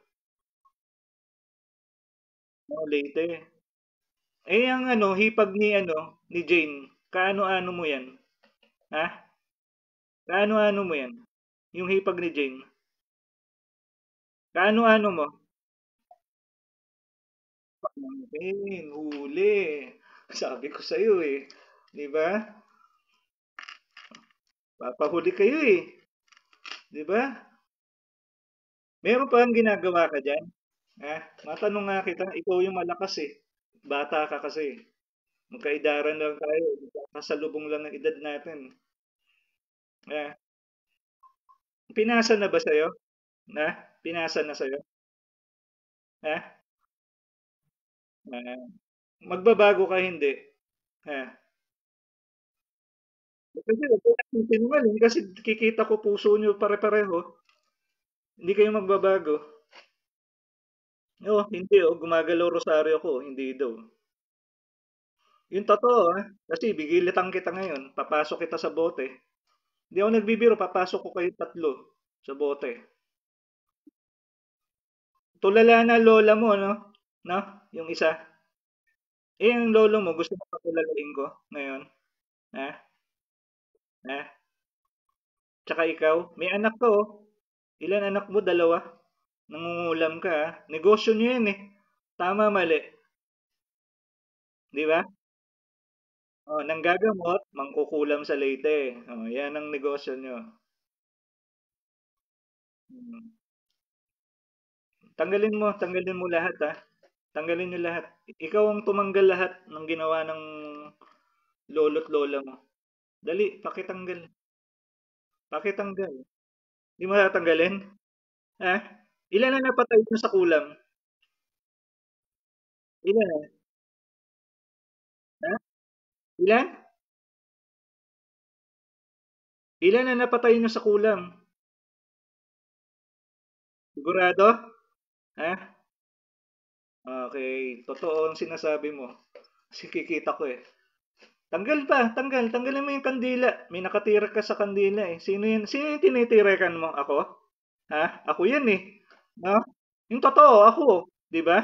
Oh, Leyte. Eh, ang ano, hipag ni Jane, kaano-ano mo yan? Ha? Kaano-ano mo yan? Yung hipag ni Jane. Kaano-ano mo? Huli. Sabi ko sa'yo eh. Di ba? Papahuli kayo eh. Di ba? Meron pa ang ginagawa ka dyan? Ha? Matanong nga kita, ikaw yung malakas eh. Bata ka kasi. Magkaidaran lang tayo. Kasalubong lang ng edad natin. Eh, pinasa na ba sa'yo? Na? Pinasa na sa'yo? Ha? Ah, magbabago ka hindi? Ha? Kasi huwag kayo sinungaling kasi kikita ko puso nyo pare-pareho. Hindi kayo magbabago. Oh, hindi oh. Gumagalaw rosaryo ko. Hindi daw. Yung totoo kasi bigilitan kita ngayon. Papasok kita sa bote. Hindi ako nagbibiro. Papasok ko kayo tatlo sa bote. Tulala na lola mo, no? No? Yung isa. Eh, ang lolo mo gusto mo pakilalain ko ngayon? Ha? Ha? Tsaka ikaw, may anak ka oh. Ilan anak mo? Dalawa? Nangungulam ka ha? Negosyo nyo yan eh. Tama, mali. Di ba? Oh, nanggagamot, mangkukulam sa Leyte. Oh, yan ang negosyo nyo. Hmm. Tanggalin mo lahat ha. Tanggalin nyo lahat. Ikaw ang tumanggal lahat ng ginawa ng lolo't lola mo. Dali, pakitanggal. Pakitanggal. Di mo tatanggalin? Ha? Ilan na napatay mo sa kulam? Ilan na? Ha? Ilan? Ilan na napatay nyo sa kulam? Sigurado? Ha? Okay, totoo ang sinasabi mo. Kasi kikita ko eh. Tanggal pa, tanggal. Tanggalin mo yung kandila. May nakatira ka sa kandila eh. Sino yun? Sino yung tinitirakan mo? Ako? Ha? Ako yan eh. No? Yung totoo, ako. Di ba?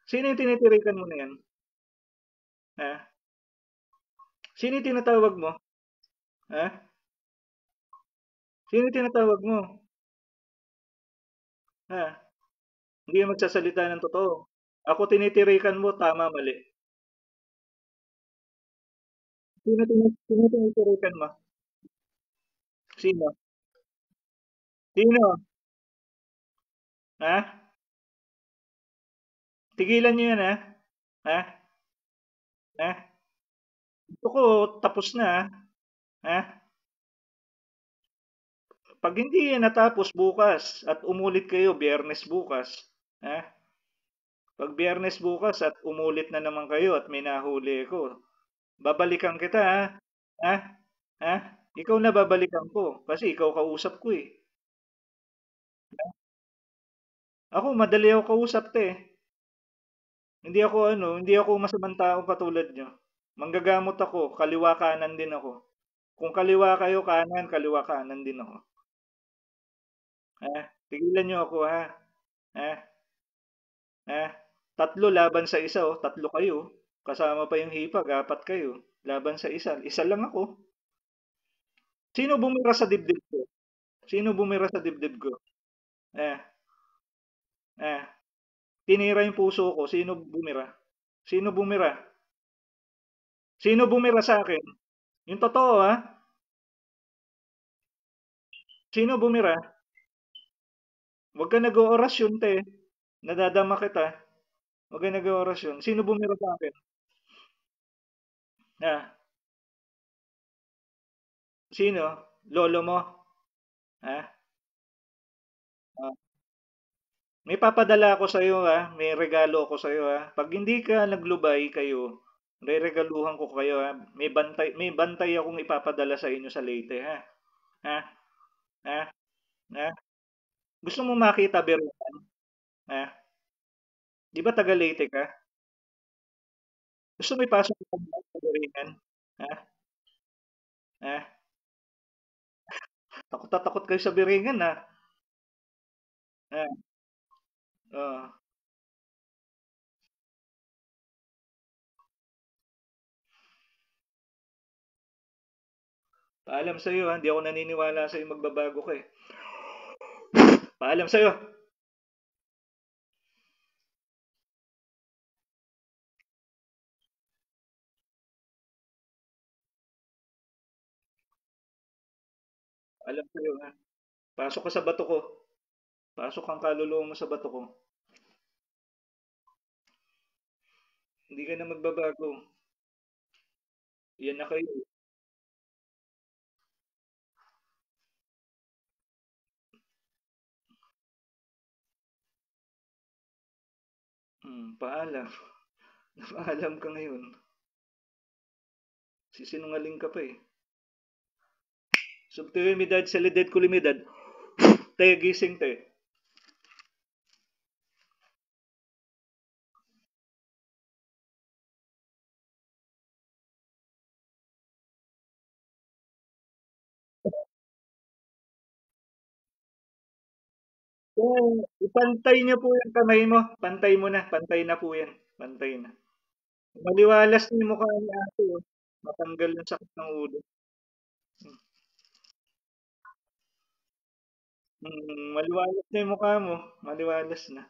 Sino yung tinitirakan mo na yan? Ha? Sino yung tinatawag mo? Ha? Sino yung tinatawag mo? Ha? Hindi yung magsasalita ng totoo. Ako tinitirikan mo, tama, mali. Sino tinitirikan mo? Sino? Sino? Ha? Tigilan niyo yan, ha? Ha? Ha? Gusto ko tapos na, ha? Ha? Pag hindi yan natapos bukas at umulit kayo biyernes bukas, ha? Pag biyernes bukas at umulit na naman kayo at may nahuli ko, babalikan kita, ha? Ha? Ha? Ikaw na babalikan ko kasi ikaw kausap ko eh. Ako madali ako kausap te. Hindi ako masamang tao katulad nyo. Manggagamot ako, kaliwa kanan din ako. Kung kaliwa kayo kanan, kaliwa kanan din ako. Ha? Tigilan nyo ako ha. Ha? Ha? Tatlo laban sa isa oh, tatlo kayo. Kasama pa yung hipag, apat kayo. Laban sa isa. Isa lang ako. Sino bumira sa dibdib ko? Sino bumira sa dibdib ko? Eh, eh. Tinira yung puso ko. Sino bumira? Sino bumira? Sino bumira sa akin? Yung totoo ha? Sino bumira? Huwag ka nag-oorasyon te. Nadadama kita. Huwag ka nag-oorasyon. Sino bumira sa akin? Ha? Sino? Lolo mo? Ha? Ah, may papadala ako sa iyo ha. May regalo ako sa iyo ha. Pag hindi ka naglubay kayo, reregaluhan ko kayo ha. May bantay akong ipapadala sa inyo sa Leyte ha. Ha? Ha? Ha? Gusto mo makita biro? Ha? Di ba taga Leyte ka? Gusto mo ipasok ko sa Biringan? Ha? Ha? Takot na takot kayo sa Biringan ha. Ha? Oh. Paalam sa iyo ha. Hindi ako naniniwala sa iyo magbabago ka eh. Paalam sa iyo. Paalam sa iyo ha. Pasok ka sa bato ko. Pasok ang kaluluwa mo sa bato ko. Hindi ka na magbabago. Yan na kayo. Paalam. Paalam ka ngayon. Sisinungaling ka pa eh. Subtilimidad, salidad, kulimidad. Te, gising te. Ipantay niyo po yung kamay mo. Pantay mo na. Pantay na po yan. Pantay na. Maliwalas na yung mukha ni ate, oh. Matanggal yung sakit ng ulo. Maliwalas na yung mukha mo. Maliwalas na.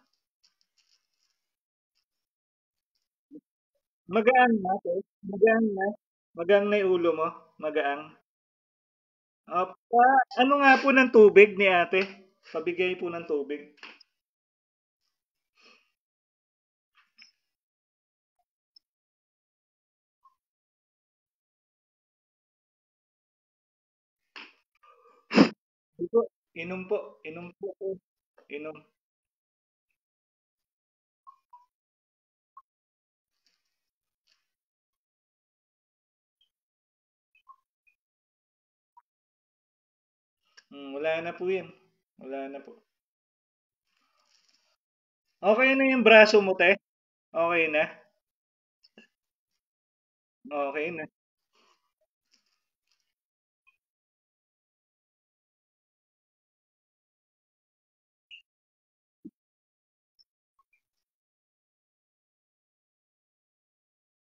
Magaan na, ate. Magaan na. Magaan na yung ulo mo. Magaan. Ano nga po ng tubig ni ate? Pabigay po ng tubig. Hindi po. Inom po. Inom po po. Inom. Wala na po yan. Wala na po. Okay na yung braso mo, te? Okay na? Okay na.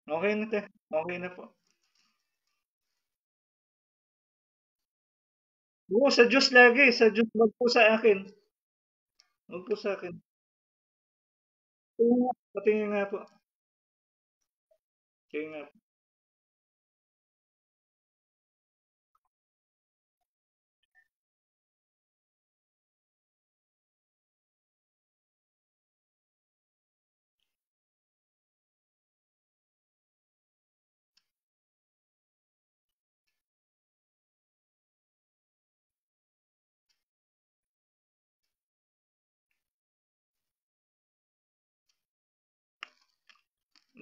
Okay na, te. Okay na po. Oo, sa Diyos lagi. Sa Diyos, wag po sa akin. Wag po sa akin. Patingin nga po. Patingin nga po.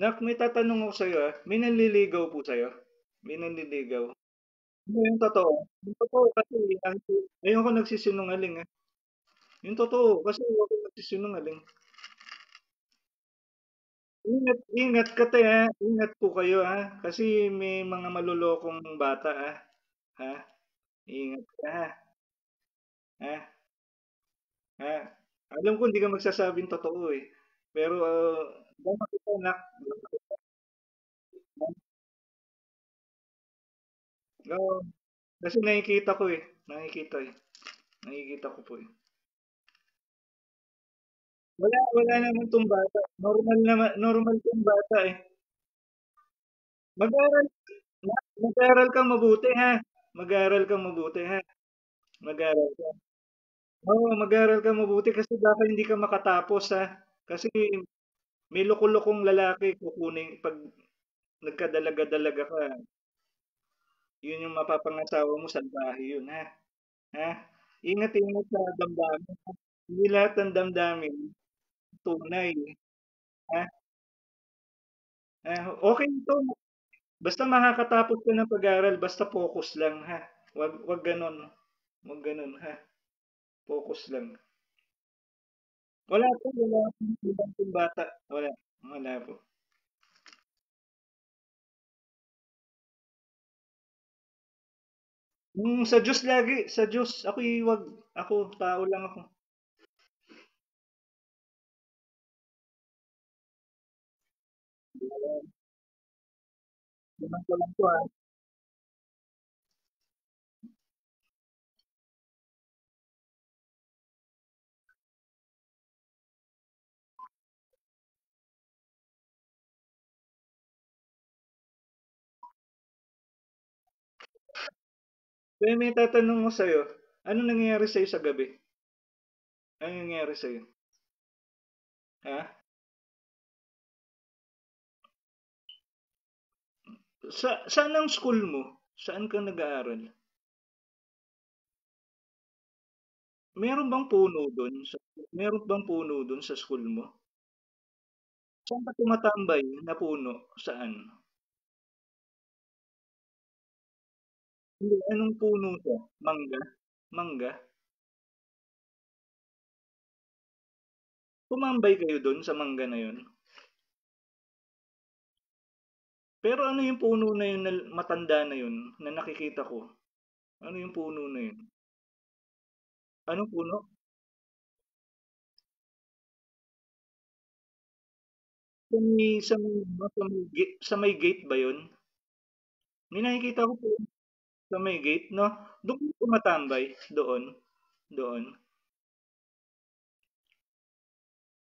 Nak, may tatanong ako sa'yo, ah. May nanliligaw po sa'yo? May nanliligaw? Ano yung totoo? Yung totoo kasi, ayoko nagsisinungaling, ah. Yung totoo kasi ayoko nagsisinungaling. Ingat, ingat ka, te, ha? Ingat po kayo, ha? Kasi may mga malulokong bata, ha? Ha? Ingat ka, ha? Ha? Ha? Alam ko hindi ka magsasabing totoo, eh. Pero, tama kita, nak. Oo, kasi nakikita ko, eh. Nakikita, eh. Nakikita ko po, eh. Wala naman 'tong bata. Normal 'tong bata, eh. Mag-aral mag-aral kang mabuti, ha? Mag-aral kang mabuti, ha? Mag-aral ka. Oo, mag-aral kang mabuti kasi baka hindi ka makatapos, ha? Kasi may loko-lokong lalaki kukunin 'pag nagkadalaga-dalaga ka, yun yung mapapangasawa mo, salbahe yun, ha? Ha? Ingat-ingat sa damdamin, ha? Hindi lahat ng damdamin tunay, ha? Okey ito. Basta makakatapos ka ng pag-aaral, basta focus lang, ha? Wag gano'n. Wag gano'n, ha? Focus lang. Wala pong ibang pong bata. Wala po. Sa Diyos lagi, sa Diyos. Ako, tao lang ako. Naman ko lang 'to, ha. Kaya may tatanong ko sa'yo, anong nangyayari sa'yo sa gabi? Anong nangyayari sa'yo? Ha? Saan ang school mo? Saan ka nag-aaral? Meron bang puno dun meron bang puno dun sa school mo? Saan ka tumatambay na puno? Saan? Hindi, anong puno siya? Mangga? Mangga? Tumambay kayo dun sa mangga na yun? Pero ano yung puno na yun na matanda na yun na nakikita ko? Ano yung puno na yun? Anong puno? Sa may gate ba yun? May nakikita ko po sa may gate, no? Doon kayo tumatambay? Doon? Doon?